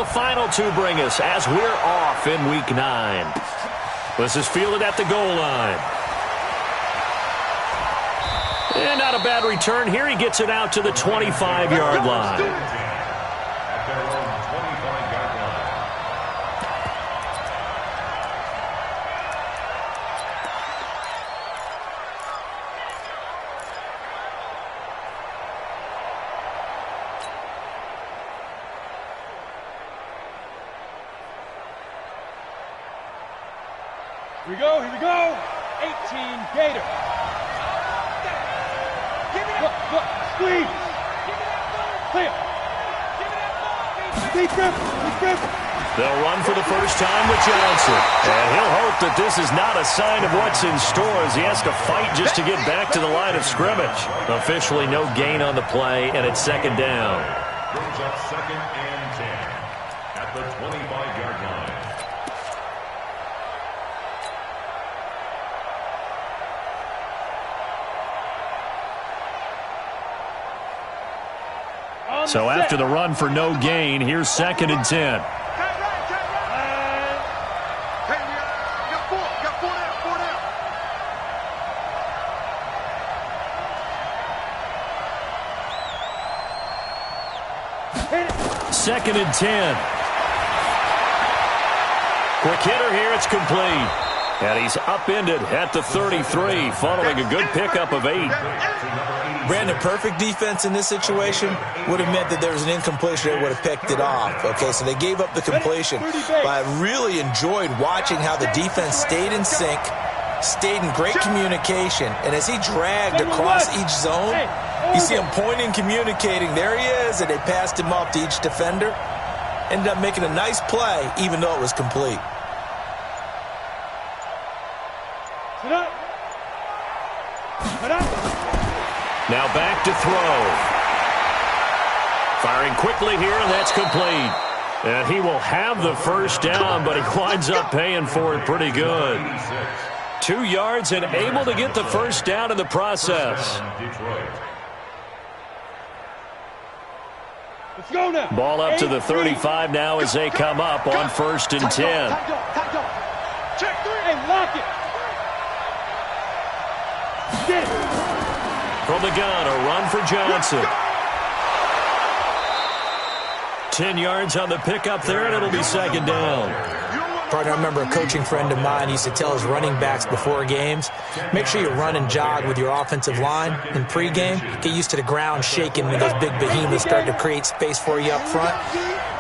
the final two bring us as we're off in Week 9. This is fielded at the goal line. And not a bad return here. He gets it out to the 25-yard line. Here we go. 18 Gator. Look, squeeze. Clear. Deep grip. They'll run for the first time with Johnson. And he'll hope that this is not a sign of what's in store as he has to fight just to get back to the line of scrimmage. Officially no gain on the play, and it's second down. Brings up 2nd and 10 at the 25-yard line. So after the run for no gain, here's 2nd and 10. Second and 10. Quick hitter here, it's complete. And he's upended at the 33, following a good pickup of 8. Brandon, perfect defense in this situation would have meant that there was an incompletion. They would have picked it off. Okay, so they gave up the completion. But I really enjoyed watching how the defense stayed in sync, stayed in great communication. And as he dragged across each zone, you see him pointing, communicating. There he is, and they passed him off to each defender. Ended up making a nice play, even though it was complete. Now back to throw. Firing quickly here, and that's complete. And he will have the first down, but he winds up paying for it pretty good. 2 yards and able to get the first down in the process. Let's go now. Ball up to the 35 now as they come up on 1st and 10. Check 3 and lock it. Get it. From the gun, a run for Johnson. 10 yards on the pickup there, and it'll be 2nd down. Partner, I remember a coaching friend of mine used to tell his running backs before games, make sure you run and jog with your offensive line in pregame. Get used to the ground shaking when those big behemoths start to create space for you up front.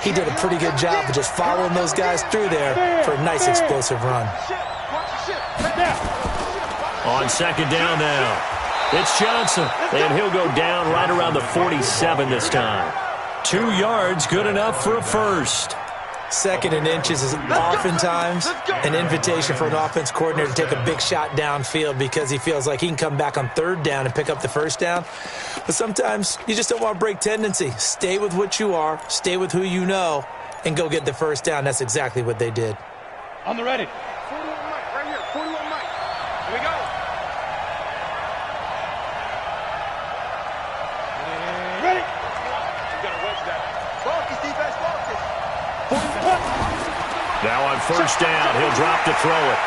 He did a pretty good job of just following those guys through there for a nice explosive run. On 2nd down now. It's Johnson, and he'll go down right around the 47 this time. 2 yards, good enough for a first. 2nd and inches is oftentimes an invitation for an offense coordinator to take a big shot downfield because he feels like he can come back on 3rd down and pick up the first down. But sometimes you just don't want to break tendency. Stay with what you are, stay with who you know, and go get the first down. That's exactly what they did. On the ready. 41 Mike, right here. 41 Mike. Here we go. Ready. You got to wedge that. Focus, defense, focus. Now on 1st down, he'll drop to throw it.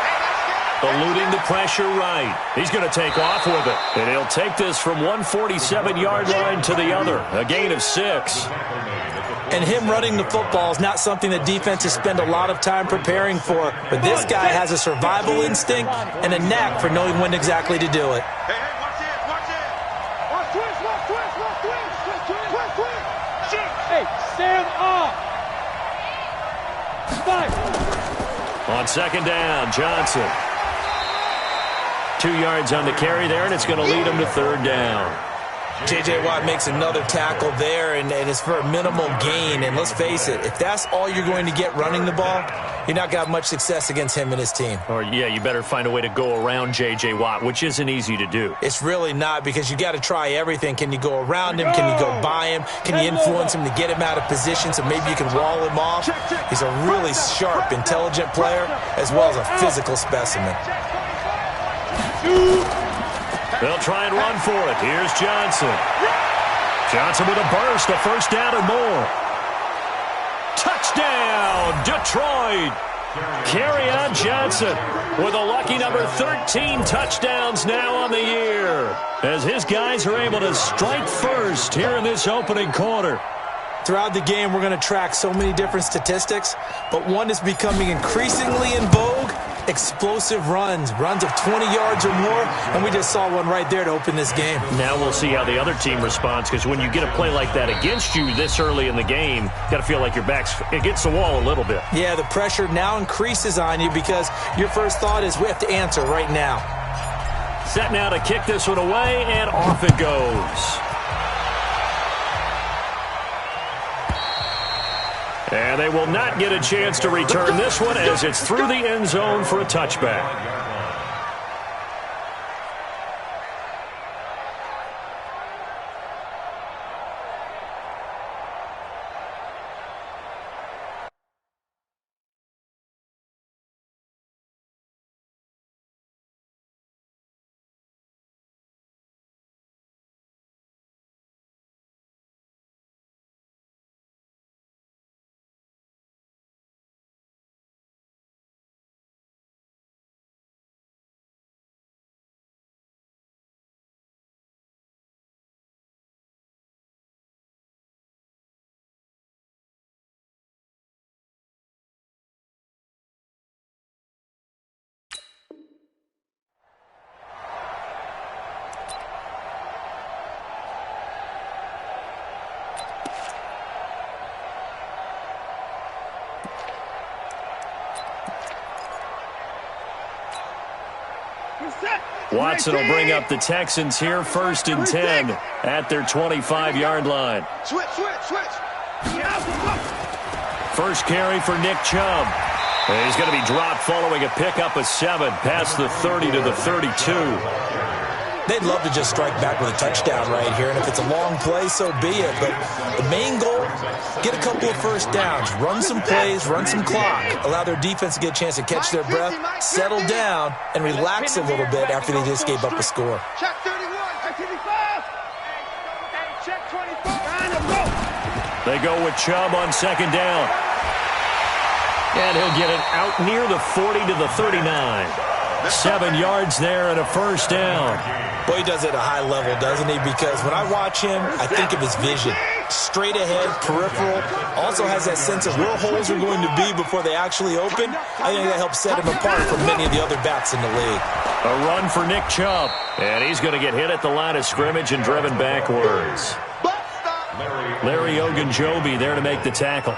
Eluding the pressure right. He's going to take off with it. And he'll take this from 147-yard line to the other. A gain of 6. And him running the football is not something that defenses spend a lot of time preparing for. But this guy has a survival instinct and a knack for knowing when exactly to do it. Hey, watch it, watch it. Watch twist. Hey, stand up. 5. On 2nd down, Johnson. 2 yards on the carry there, and it's going to lead him to 3rd down. J.J. Watt makes another tackle there, and it's for a minimal gain. And let's face it, if that's all you're going to get running the ball, you're not going to have much success against him and his team. Or, yeah, you better find a way to go around J.J. Watt, which isn't easy to do. It's really not, because you got to try everything. Can you go around him? Can you go by him? Can you influence him to get him out of position so maybe you can wall him off? He's a really sharp, intelligent player, as well as a physical specimen. They'll try and run for it. Here's Johnson. Johnson with a burst, a first down and more. Touchdown! Detroit. Kerryon Johnson with a lucky number 13 touchdowns now on the year, as his guys are able to strike first here in this opening quarter. Throughout the game, we're going to track so many different statistics, but one is becoming increasingly in vogue: explosive runs of 20 yards or more, and we just saw one right there to open this game. Now we'll see how the other team responds, because when you get a play like that against you this early in the game, you got to feel like your back's against the wall a little bit. Yeah, the pressure now increases on you because your first thought is we have to answer right now. Set now to kick this one away, and off it goes. And they will not get a chance to return this one, as it's through the end zone for a touchback. Watson will bring up the Texans here, 1st and 10 at their 25-yard line. Switch. First carry for Nick Chubb. And he's going to be dropped following a pickup of 7 past the 30 to the 32. They'd love to just strike back with a touchdown right here, and if it's a long play, so be it. But the main goal, get a couple of first downs, run some plays, run some clock, allow their defense to get a chance to catch their breath, settle down, and relax a little bit after they just gave up a score. Check 31, check 25. Check 24. They go with Chubb on 2nd down. And he'll get it out near the 40 to the 39. 7 yards there and a first down. Boy, he does it at a high level, doesn't he? Because when I watch him, I think of his vision. Straight ahead, peripheral. Also has that sense of where holes are going to be before they actually open. I think that helps set him apart from many of the other backs in the league. A run for Nick Chubb. And he's going to get hit at the line of scrimmage and driven backwards. Larry Ogunjobi there to make the tackle.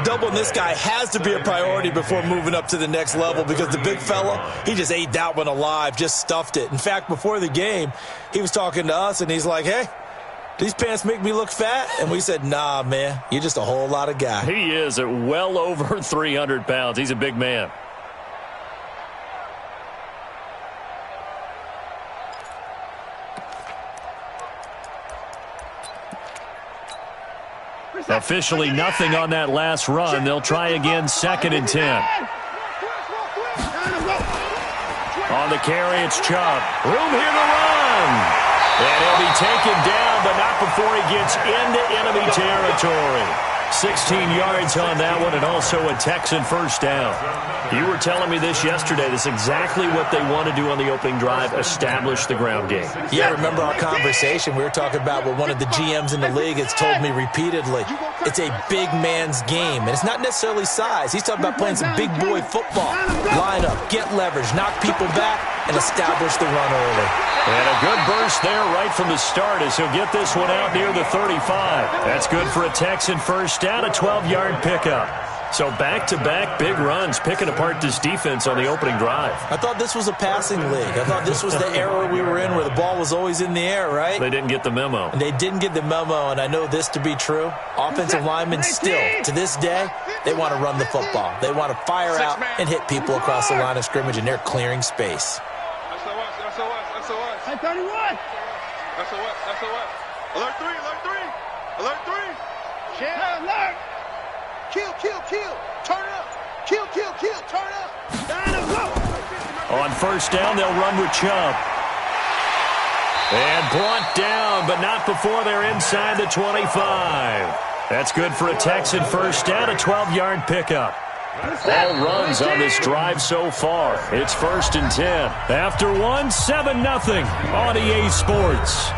Doubling this guy has to be a priority before moving up to the next level, because the big fella, he just ate that one alive, just stuffed it. In fact, before the game, he was talking to us, and he's like, hey, these pants make me look fat? And we said, nah, man, you're just a whole lot of guy. He is at well over 300 pounds. He's a big man. Officially nothing on that last run. They'll try again, 2nd and 10. On the carry, it's Chubb. Room here to run. And he'll be taken down, but not before he gets into enemy territory. 16 yards on that one, and also a Texan first down. You were telling me this yesterday. That's exactly what they want to do on the opening drive, establish the ground game. Yeah, remember our conversation. We were talking about what one of the GMs in the league has told me repeatedly. It's a big man's game, and it's not necessarily size. He's talking about playing some big boy football. Line up, get leverage, knock people back, and establish the run early. And a good burst there right from the start as he'll get this one out near the 35. That's good for a Texan first down, a 12-yard pickup. So back-to-back big runs, picking apart this defense on the opening drive. I thought this was a passing league. I thought this was the era we were in where the ball was always in the air, right? They didn't get the memo. They didn't get the memo, and I know this to be true. Offensive linemen still, to this day, they want to run the football. They want to fire out and hit people across the line of scrimmage, and they're clearing space. SOS. Hey, 31. SOS. Alert 3. Yeah, alert. Kill. Turn up. Kill. Turn up. On first down, they'll run with Chubb. And brought down, but not before they're inside the 25. That's good for a Texan first down, a 12-yard pickup. All runs on this drive so far. It's 1st and 10. After one, 7-0 on EA Sports.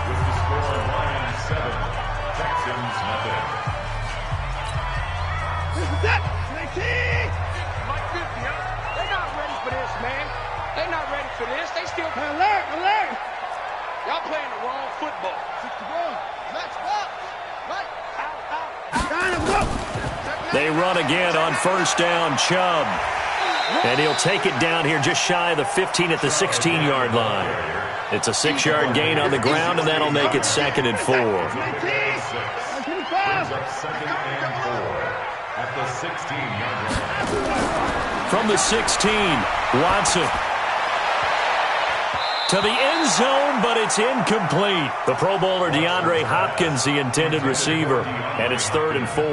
They still alert. Y'all playing the wrong football. 61. Let's walk. Right. They run again on 1st down, Chubb. And he'll take it down here just shy of the 15 at the 16-yard line. It's a 6-yard gain on the ground, and that'll make it 2nd and 4. At the 16-yard line. From the 16, Watson. To the end zone, but it's incomplete. The Pro Bowler DeAndre Hopkins, the intended receiver, and it's 3rd and 4.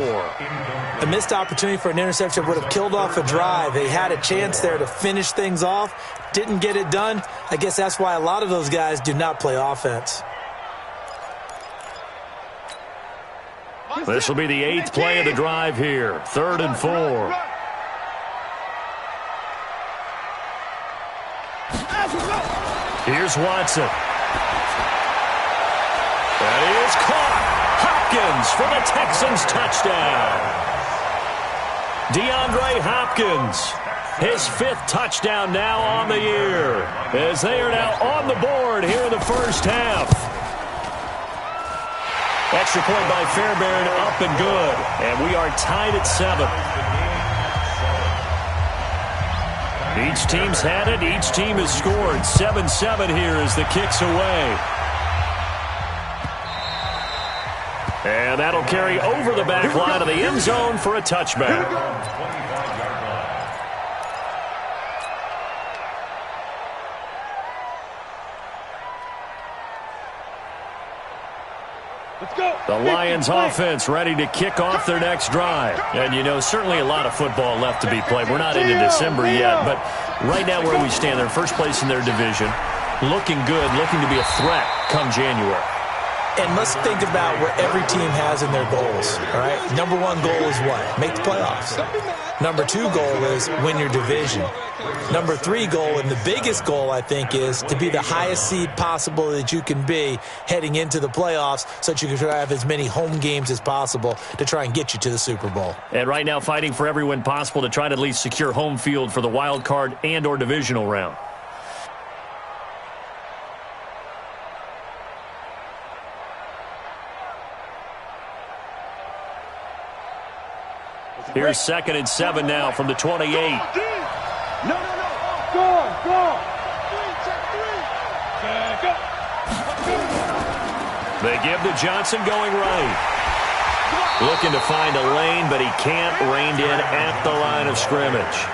A missed opportunity for an interception would have killed off a drive. They had a chance there to finish things off, didn't get it done. I guess that's why a lot of those guys do not play offense. This will be the 8th play of the drive here, 3rd and 4. Here's Watson. That is caught. Hopkins for the Texans touchdown. DeAndre Hopkins, his 5th touchdown now on the year, as they are now on the board here in the first half. Extra point by Fairbairn, up and good. And we are tied at 7. Each team's had it. Each team has scored. 7-7 here as the kick's away. And that'll carry over the back line of the end zone for a touchback. Let's go. The Lions offense ready to kick off their next drive. And, you know, certainly a lot of football left to be played. We're not into December yet, but right now where we stand, they're first place in their division. Looking good, looking to be a threat come January. And let's think about what every team has in their goals, all right? Number 1 goal is what? Make the playoffs. Number 2 goal is win your division. Number 3 goal, and the biggest goal, I think, is to be the highest seed possible that you can be heading into the playoffs so that you can try to have as many home games as possible to try and get you to the Super Bowl. And right now fighting for every win possible to try to at least secure home field for the wild card and or divisional round. Here's 2nd and 7 now from the 28. No. Go. They give to Johnson going right. Looking to find a lane, but he can't. Reined in at the line of scrimmage.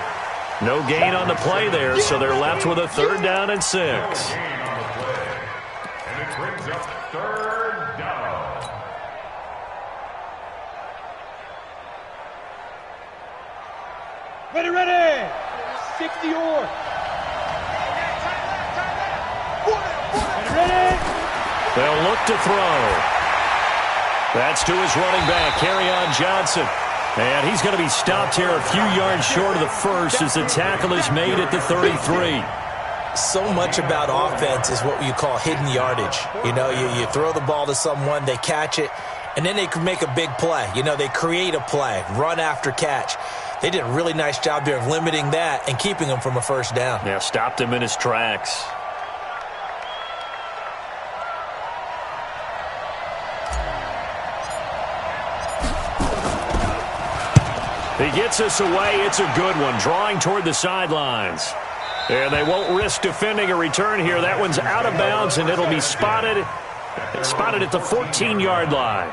No gain on the play there, so they're left with a 3rd down and 6. And it brings up 3rd down. Ready. 60 or. Ready. They'll look to throw. That's to his running back, Kerryon Johnson. And he's going to be stopped here a few yards short of the first as the tackle is made at the 33. So much about offense is what you call hidden yardage. You know, you throw the ball to someone, they catch it, and then they can make a big play. You know, they create a play, run after catch. They did a really nice job there of limiting that and keeping him from a first down. Yeah, stopped him in his tracks. He gets us away. It's a good one, drawing toward the sidelines. And they won't risk defending a return here. That one's out of bounds, and it'll be spotted at the 14-yard line.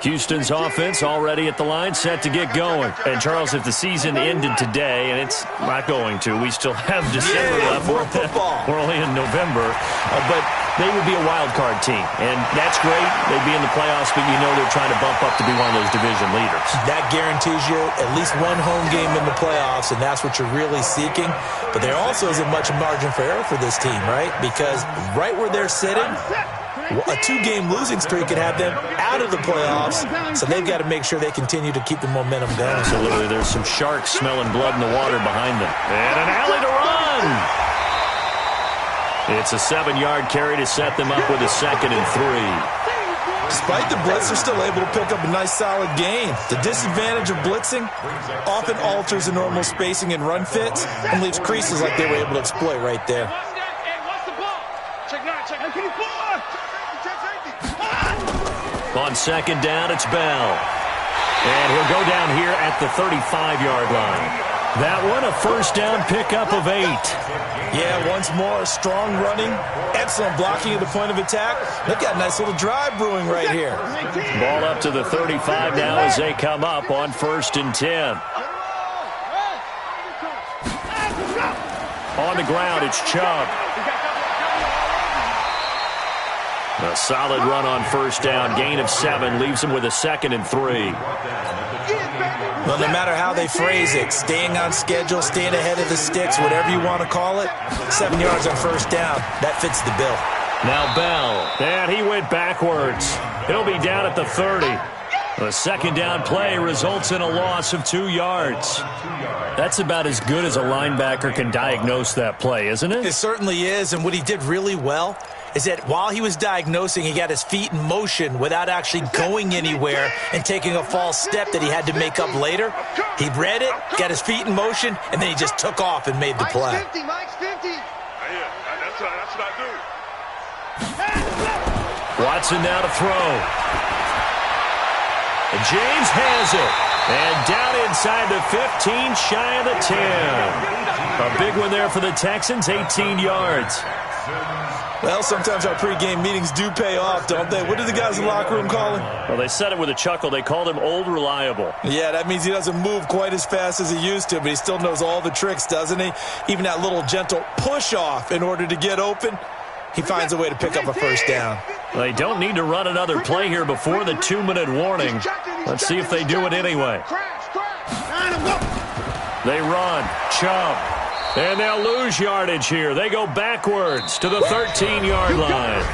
Houston's offense already at the line, set to get going. And, Charles, if the season ended today, and it's not going to, we still have December left. More football. We're only in November. But they would be a wild card team. And that's great. They'd be in the playoffs, but you know they're trying to bump up to be one of those division leaders. That guarantees you at least one home game in the playoffs, and that's what you're really seeking. But there also isn't much margin for error for this team, right? Because right where they're sitting, a 2-game losing streak could have them out of the playoffs, so they've got to make sure they continue to keep the momentum going. Absolutely. There's some sharks smelling blood in the water behind them. And an alley to run. It's a 7-yard carry to set them up with a 2nd and 3. Despite the blitz, they're still able to pick up a nice, solid gain. The disadvantage of blitzing often alters the normal spacing and run fits and leaves creases like they were able to exploit right there. On 2nd down, it's Bell. And he'll go down here at the 35-yard line. That one, a 1st down pickup of 8. Yeah, once more, strong running, excellent blocking at the point of attack. They've got a nice little drive brewing right here. Ball up to the 35 now as they come up on 1st and 10. On the ground, it's Chubb. A solid run on 1st down, gain of 7, leaves him with a 2nd and 3. Well, no matter how they phrase it, staying on schedule, staying ahead of the sticks, whatever you want to call it, 7 yards on 1st down, that fits the bill. Now Bell, and he went backwards. He'll be down at the 30. The 2nd down play results in a loss of 2 yards. That's about as good as a linebacker can diagnose that play, isn't it? It certainly is, and what he did really well is that while he was diagnosing, he got his feet in motion without actually going anywhere and taking a false step that he had to make up later. He read it, got his feet in motion, and then he just took off and made the play. Mike's 50. Yeah, that's what I do. Watson now to throw. And James has it. And down inside the 15, shy of the 10. A big one there for the Texans, 18 yards. Well, sometimes our pregame meetings do pay off, don't they? What do the guys in the locker room call him? Well, they said it with a chuckle. They called him Old Reliable. Yeah, that means he doesn't move quite as fast as he used to, but he still knows all the tricks, doesn't he? Even that little gentle push-off in order to get open, he finds a way to pick up a 1st down. Well, they don't need to run another play here before the 2-minute warning. Let's see if they do it anyway. They run. Chubb. And they'll lose yardage here. They go backwards to the 13-yard line.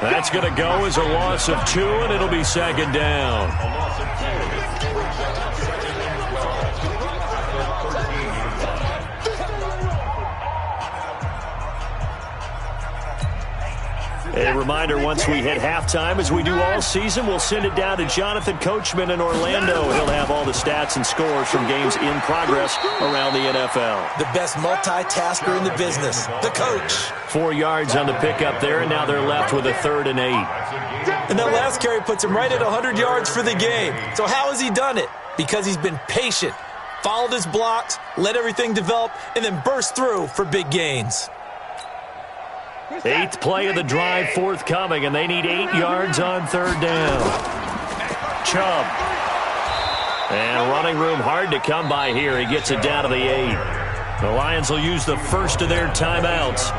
That's going to go as a loss of 2, and it'll be 2nd down. A reminder, once we hit halftime, as we do all season, we'll send it down to Jonathan Coachman in Orlando. He'll have all the stats and scores from games in progress around the NFL. The best multitasker in the business, the coach. 4 yards on the pickup there, and now they're left with a 3rd and 8. And that last carry puts him right at 100 yards for the game. So how has he done it? Because he's been patient, followed his blocks, let everything develop, and then burst through for big gains. 8th play of the drive forthcoming, and they need 8 yards on 3rd down. Chubb. And running room hard to come by here. He gets it down to the 8. The Lions will use the first of their timeouts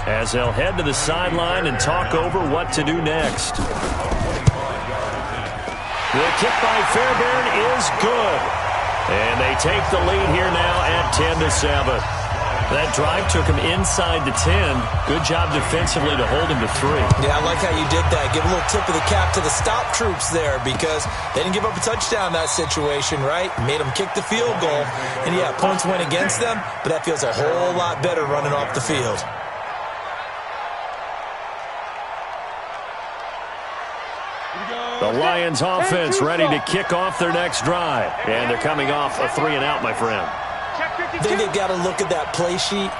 as they'll head to the sideline and talk over what to do next. The kick by Fairbairn is good. And they take the lead here now at 10-7. That drive took him inside the 10. Good job defensively to hold him to 3. Yeah, I like how you did that. Give a little tip of the cap to the stop troops there because they didn't give up a touchdown in that situation, right? Made them kick the field goal. And, yeah, points went against them, but that feels a whole lot better running off the field. The Lions offense ready to kick off their next drive. And they're coming off a 3-and-out, my friend. I think they've got to look at that play sheet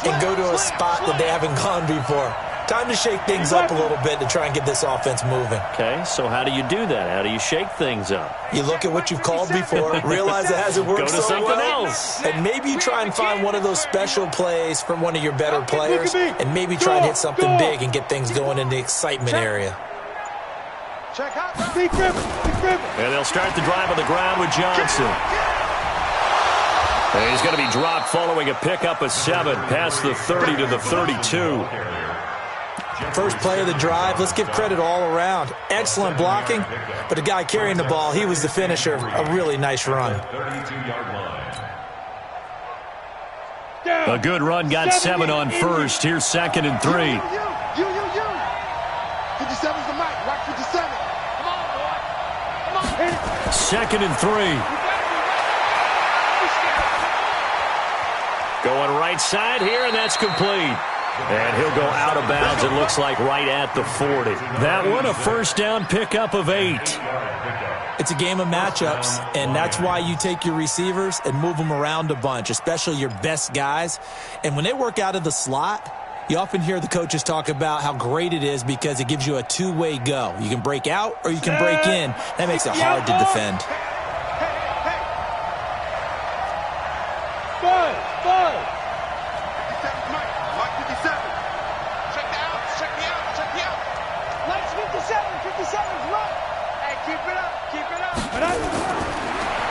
and go to a spot that they haven't gone before. Time to shake things up a little bit to try and get this offense moving. Okay, so how do you do that? How do you shake things up? You look at what you've called before, realize it hasn't worked Go to so something well, else. and maybe try and find one of those special plays from one of your better players, and maybe try and hit something big and get things going in the excitement area. Check out. And they'll start the drive on the ground with Johnson. And he's going to be dropped following a pickup of 7 past the 30 to the 32. First play of the drive, let's give credit all around. Excellent blocking, but the guy carrying the ball, he was the finisher. A really nice run. A good run, got 7 on first. Here's 2nd and 3. You. 57's the mic. Rock 57. Come on, boy. Come on. 2nd and 3. Going right side here, and that's complete. And he'll go out of bounds, it looks like, right at the 40. That one, a first down pickup of 8. It's a game of matchups, and that's why you take your receivers and move them around a bunch, especially your best guys. And when they work out of the slot, you often hear the coaches talk about how great it is because it gives you a two-way go. You can break out or you can break in. That makes it hard to defend. Five. 57's mic. Rock 57. Check me out. Mike's 57's right. Hey, keep it up.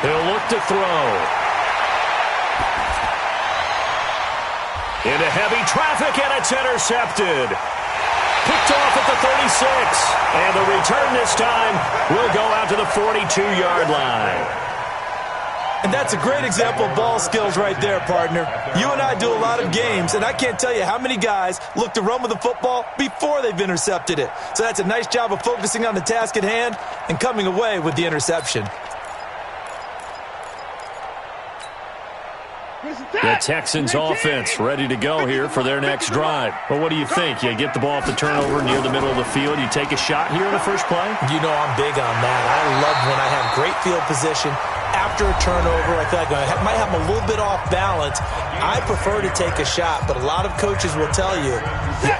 He'll look to throw. Into heavy traffic, and it's intercepted. Picked off at the 36. And the return this time will go out to the 42-yard line. And that's a great example of ball skills right there, partner. You and I do a lot of games, and I can't tell you how many guys look to run with the football before they've intercepted it. So that's a nice job of focusing on the task at hand and coming away with the interception. The Texans offense ready to go here for their next drive. Well, what do you think? You get the ball off the turnover near the middle of the field. You take a shot here in the first play? You know I'm big on that. I love when I have great field position. After a turnover, I feel like I might have a little bit off balance. I prefer to take a shot, but a lot of coaches will tell you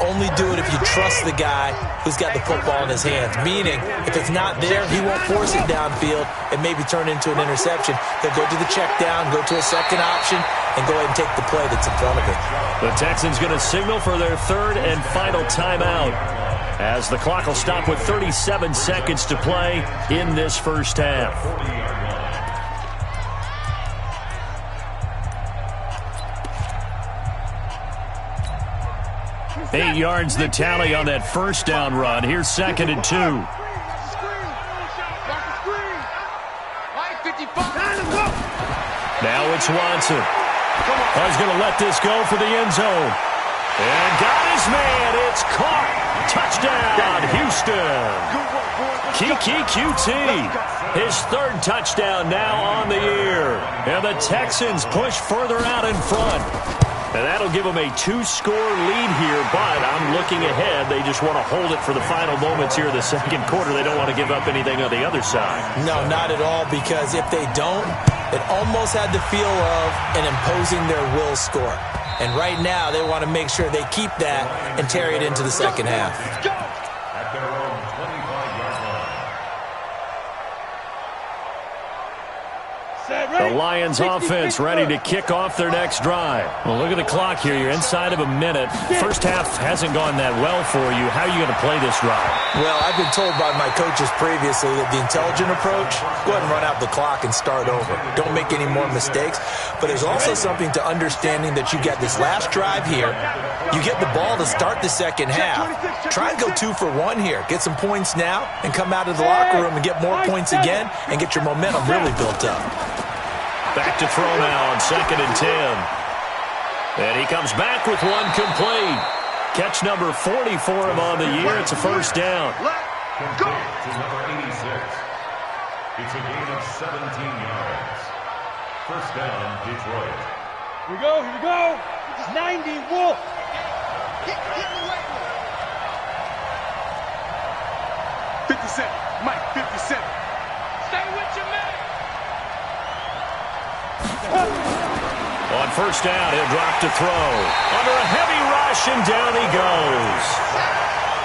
only do it if you trust the guy who's got the football in his hands. Meaning, if it's not there, he won't force it downfield and maybe turn into an interception. He'll go to the check down, go to a second option, and go ahead and take the play that's in front of him. The Texans going to signal for their third and final timeout as the clock will stop with 37 seconds to play in this first half. 8 yards the tally on that first down run. Here's 2nd and 2. Now it's Watson. He's going to let this go for the end zone. And got his man. It's caught. Touchdown, Houston. Kiki QT. His third touchdown now on the year. And the Texans push further out in front. And that'll give them a 2-score lead here, but I'm looking ahead. They just want to hold it for the final moments here in the second quarter. They don't want to give up anything on the other side. No, not at all, because if they don't, it almost had the feel of an imposing their will score. And right now, they want to make sure they keep that and carry it into the second half. At their own 25-yard line. The Lions offense ready to kick off their next drive. Well, look at the clock here. You're inside of a minute. First half hasn't gone that well for you. How are you going to play this drive? Well, I've been told by my coaches previously that the intelligent approach, go ahead and run out the clock and start over. Don't make any more mistakes. But there's also something to understanding that you get this last drive here. You get the ball to start the second half. Try and go 2 for 1 here. Get some points now and come out of the locker room and get more points again and get your momentum really built up. Back to throw now on 2nd and 10. And he comes back with one complete. Catch number 40 for him on the year. It's a first down. Go to number 86. It's a gain of 17 yards. First down, Detroit. Here we go. 90, Wolf. Get away with it. 57. Mike, 57. Stay with your man. On first down, he'll drop to throw. Under a heavy rush, and down he goes.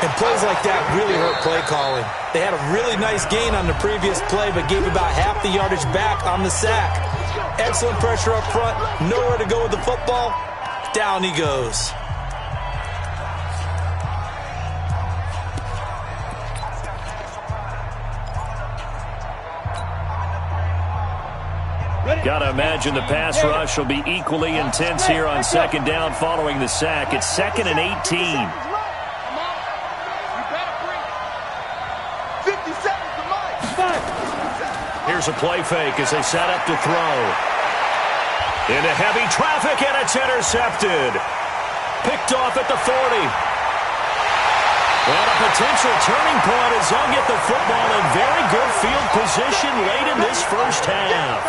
And plays like that really hurt play calling. They had a really nice gain on the previous play, but gave about half the yardage back on the sack. Excellent pressure up front. Nowhere to go with the football. Down he goes. Got to imagine the pass rush will be equally intense here on second down following the sack. It's 2nd and 18. Here's a play fake as they set up to throw. Into heavy traffic, and it's intercepted. Picked off at the 40. And a potential turning point as they'll get the football in very good field position late in this first half.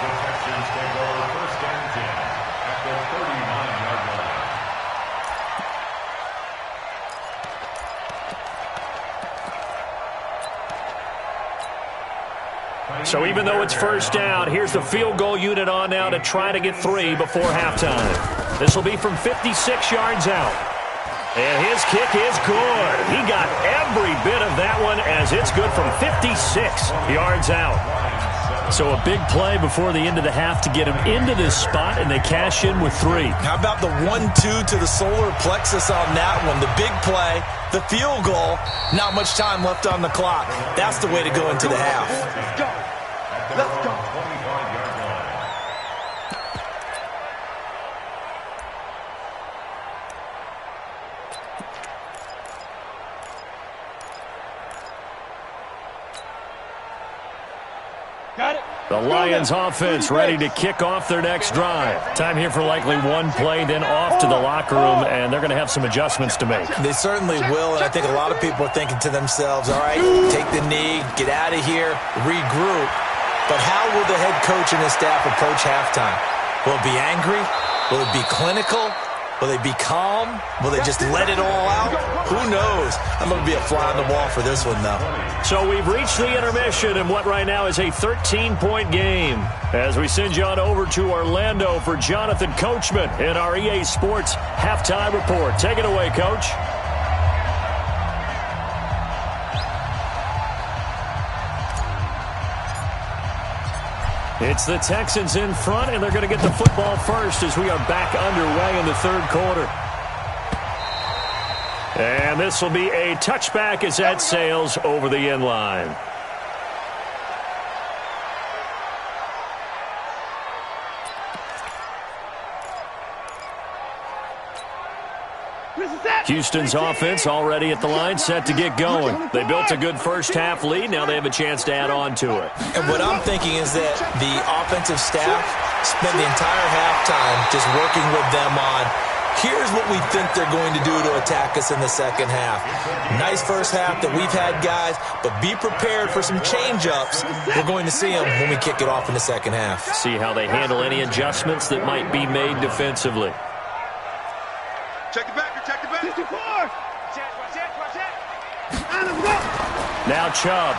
The Texans take over first and 10 at the 39-yard line. So even though it's first down, here's the field goal unit on now to try to get 3 before halftime. This will be from 56 yards out. And his kick is good. He got every bit of that one as it's good from 56 yards out. So a big play before the end of the half to get him into this spot, and they cash in with 3. How about the 1-2 to the solar plexus on that one? The big play, the field goal, not much time left on the clock. That's the way to go into the half. Let's go. Let's go. 25-yard line. Got it. The Lions offense ready to kick off their next drive. Time here for likely one play, then off to the locker room, and they're going to have some adjustments to make. They certainly will, and I think a lot of people are thinking to themselves, all right, take the knee, get out of here, regroup. But how will the head coach and his staff approach halftime? Will it be angry? Will it be clinical? Will they be calm? Will they just let it all out? Who knows? I'm going to be a fly on the wall for this one, though. So we've reached the intermission in what right now is a 13-point game. As we send you on over to Orlando for Jonathan Coachman in our EA Sports Halftime Report. Take it away, Coach. It's the Texans in front, and they're going to get the football first as we are back underway in the third quarter. And this will be a touchback as that sails over the end line. Houston's offense already at the line, set to get going. They built a good first-half lead. Now they have a chance to add on to it. And what I'm thinking is that the offensive staff spent the entire halftime just working with them on, here's what we think they're going to do to attack us in the second half. Nice first half that we've had, guys, but be prepared for some change-ups. We're going to see them when we kick it off in the second half. See how they handle any adjustments that might be made defensively. Check it back. Check it back. 54. Watch it. Let's go. Now Chubb.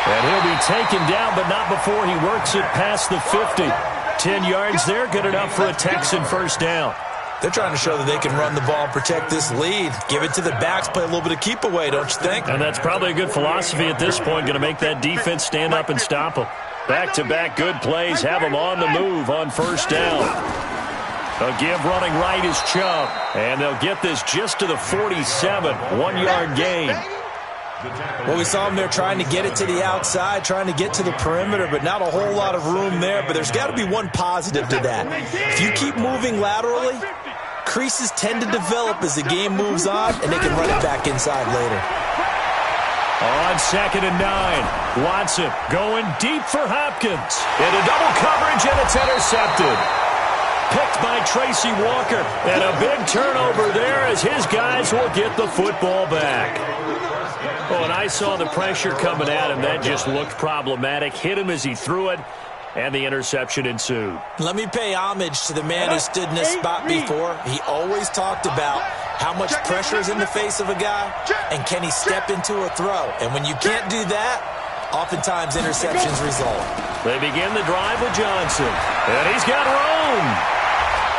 And he'll be taken down, but not before he works it past the 50. 10 yards there, good enough for a Texan first down. They're trying to show that they can run the ball and protect this lead. Give it to the backs, play a little bit of keep away, don't you think? And that's probably a good philosophy at this point, going to make that defense stand up and stop them. Back-to-back good plays, have them on the move on first down. A give running right is Chubb, and they'll get this just to the 47, 1-yard gain. Well, we saw him there trying to get it to the outside, trying to get to the perimeter, but not a whole lot of room there. But there's got to be one positive to that. If you keep moving laterally, creases tend to develop as the game moves on, and they can run it back inside later. On 2nd and 9, Watson going deep for Hopkins. Into double coverage, and it's intercepted. Picked by Tracy Walker, and a big turnover there as his guys will get the football back. Oh, and I saw the pressure coming at him. That just looked problematic. Hit him as he threw it, and the interception ensued. Let me pay homage to the man who stood in this spot before. He always talked about how much pressure is in the face of a guy, and can he step into a throw. And when you can't do that, oftentimes interceptions result. They begin the drive with Johnson, and he's got room.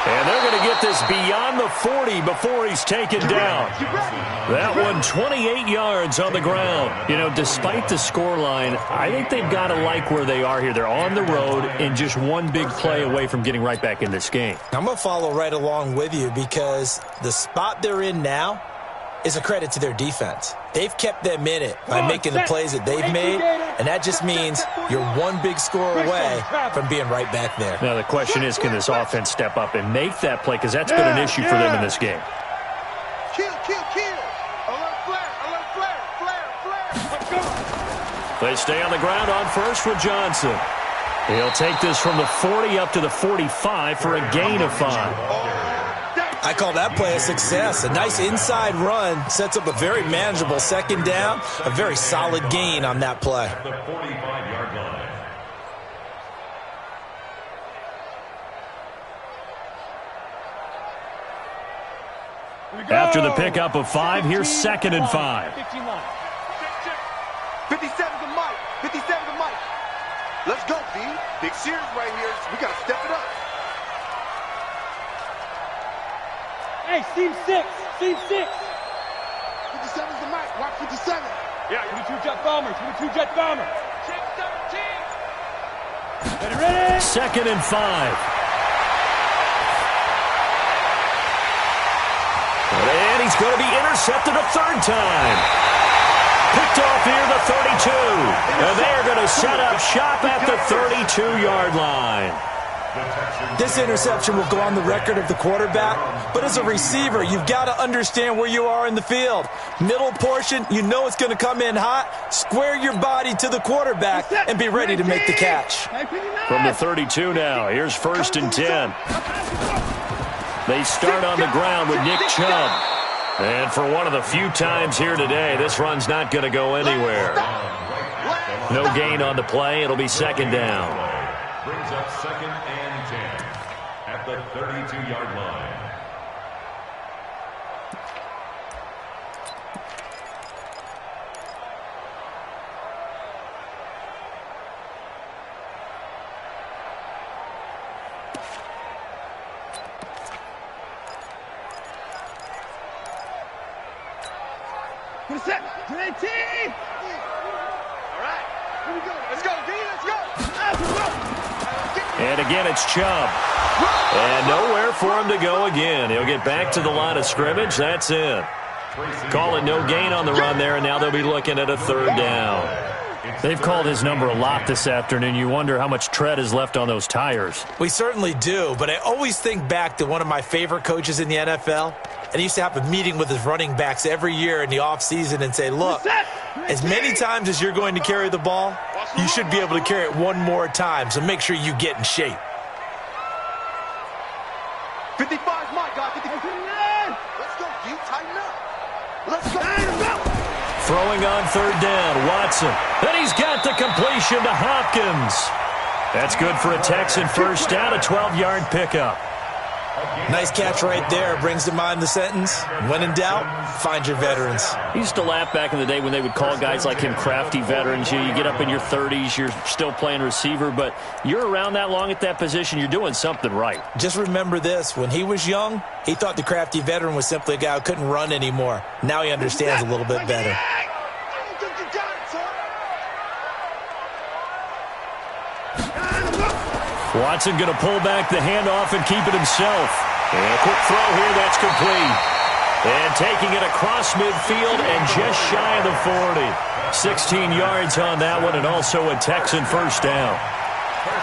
And they're going to get this beyond the 40 before he's taken down. That one, 28 yards on the ground. You know, despite the scoreline, I think they've got to like where they are here. They're on the road and just one big play away from getting right back in this game. I'm going to follow right along with you because the spot they're in now is a credit to their defense. They've kept them in it by making the plays that they've made, and that just means you're one big score away from being right back there. Now, the question is, can this offense step up and make that play? Because that's been an issue for them in this game. Kill. Alert flare. Let's go. They stay on the ground on first with Johnson. He'll take this from the 40 up to the 45 for a gain of 5. I call that play a success. A nice inside run sets up a very manageable second down. A very solid gain on that play. The 45-yard line. After the pickup of 5, here's 2nd and 5. 57 to Mike. 57 to Mike. Let's go, B. Big Sears right here. We got to step it up. Hey, team 6. Team 6. 57's to Mike. Watch 57. Yeah, 22 jet bomber. 22 jet bomber. Check 13. Ready? 2nd and 5. And he's going to be intercepted a third time. Picked off here, the 32. And they are going to set up shop at the 32-yard line. This interception will go on the record of the quarterback, but as a receiver, you've got to understand where you are in the field. Middle portion, you know it's going to come in hot. Square your body to the quarterback and be ready to make the catch. From the 32 now, here's 1st and 10. They start on the ground with Nick Chubb. And for one of the few times here today, this run's not going to go anywhere. No gain on the play. It'll be 2nd down. Brings up 2nd and 10 at the 32-yard line. To the 7. To the 18. All right. Here we go. Let's go, D. Let's go. And again, it's Chubb. And nowhere for him to go again. He'll get back to the line of scrimmage. That's it. Call it no gain on the run there, and now they'll be looking at a 3rd down. They've called his number a lot this afternoon. You wonder how much tread is left on those tires. We certainly do, but I always think back to one of my favorite coaches in the NFL. And he used to have a meeting with his running backs every year in the offseason and say, look, as many times as you're going to carry the ball, you should be able to carry it one more time, so make sure you get in shape. 55's my guy. 59. Let's go, D. Tighten up. Let's go. Throwing on 3rd down, Watson. Then he's got the completion to Hopkins. That's good for a Texan first down, a 12-yard pickup. Nice catch right there. Brings to mind the sentence, when in doubt, find your veterans. He used to laugh back in the day when they would call guys like him crafty veterans. You get up in your 30s, you're still playing receiver, but you're around that long at that position, you're doing something right. Just remember this. When he was young, he thought the crafty veteran was simply a guy who couldn't run anymore. Now he understands a little bit better. Watson going to pull back the handoff and keep it himself. And a quick throw here, that's complete. And taking it across midfield and just shy of the 40. 16 yards on that one, and also a Texan first down.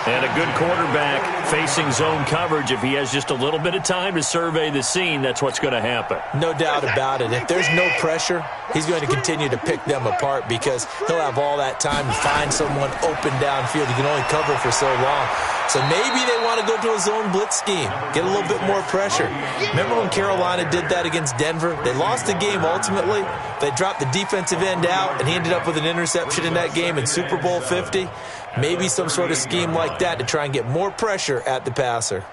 And a good quarterback facing zone coverage. If he has just a little bit of time to survey the scene, that's what's going to happen. No doubt about it. If there's no pressure, he's going to continue to pick them apart because he'll have all that time to find someone open downfield. He can only cover for so long. So maybe they want to go to a zone blitz scheme, get a little bit more pressure. Remember when Carolina did that against Denver? They lost the game ultimately. They dropped the defensive end out, and he ended up with an interception in that game in Super Bowl 50. Maybe some sort of scheme like that to try and get more pressure at the passer.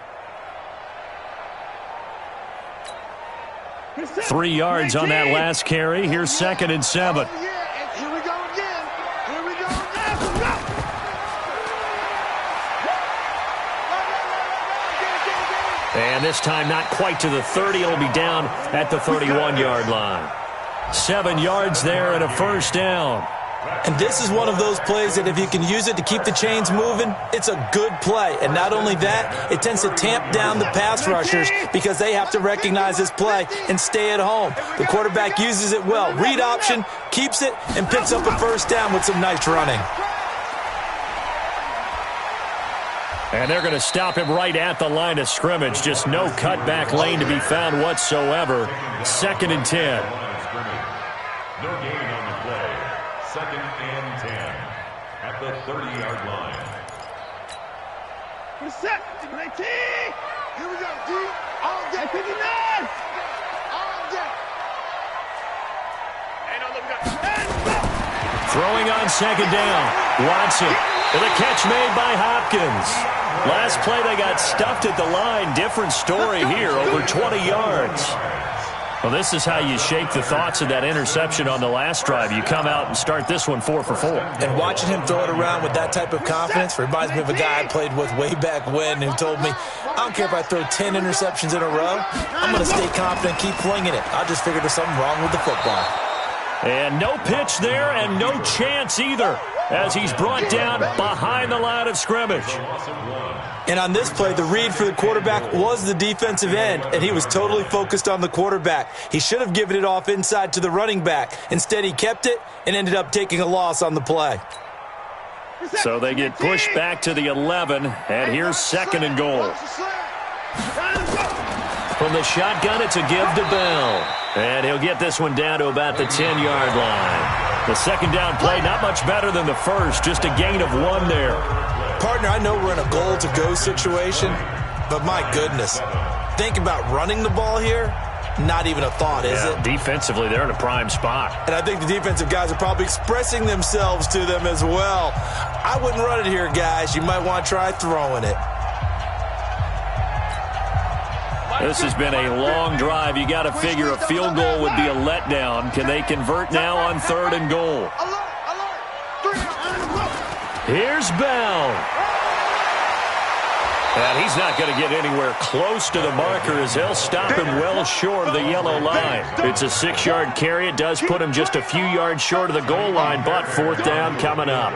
3 yards on that last carry. Here's 2nd and 7. Here we go again. Here we go again. And this time not quite to the 30. It'll be down at the 31-yard line. 7 yards there and a first down. And this is one of those plays that if you can use it to keep the chains moving, it's a good play. And not only that, it tends to tamp down the pass rushers because they have to recognize this play and stay at home. The quarterback uses it well. Read option, keeps it, and picks up a first down with some nice running. And they're going to stop him right at the line of scrimmage. Just no cutback lane to be found whatsoever. 2nd and 10. No gain on the play. 2nd the 30-yard line. We're set. 19. Here we go, D. All day. 59. All day. And on the Throwing on second down. Watson. And the catch made by Hopkins. Last play, they got stuffed at the line. Different story here, over 20 yards. Well, this is how you shake the thoughts of that interception on the last drive. You come out and start this one 4 for 4. And watching him throw it around with that type of confidence reminds me of a guy I played with way back when who told me, I don't care if I throw 10 interceptions in a row. I'm going to stay confident, keep flinging it. I just figured there's something wrong with the football. And no pitch there and no chance either as he's brought down behind the line of scrimmage. And on this play, the read for the quarterback was the defensive end, and he was totally focused on the quarterback. He should have given it off inside to the running back. Instead, he kept it and ended up taking a loss on the play. So they get pushed back to the 11, and here's 2nd and goal. From the shotgun, it's a give to Bell. And he'll get this one down to about the 10-yard line. The second down play, not much better than the first, just a gain of 1 there. Partner, I know we're in a goal-to-go situation, but my goodness, think about running the ball here, not even a thought, is it? Defensively, they're in a prime spot. And I think the defensive guys are probably expressing themselves to them as well. I wouldn't run it here, guys. You might want to try throwing it. This has been a long drive. You got to figure a field goal would be a letdown. Can they convert now on 3rd and goal? Here's Bell. And he's not going to get anywhere close to the marker as they'll stop him well short of the yellow line. It's a 6-yard carry. It does put him just a few yards short of the goal line, but 4th down coming up.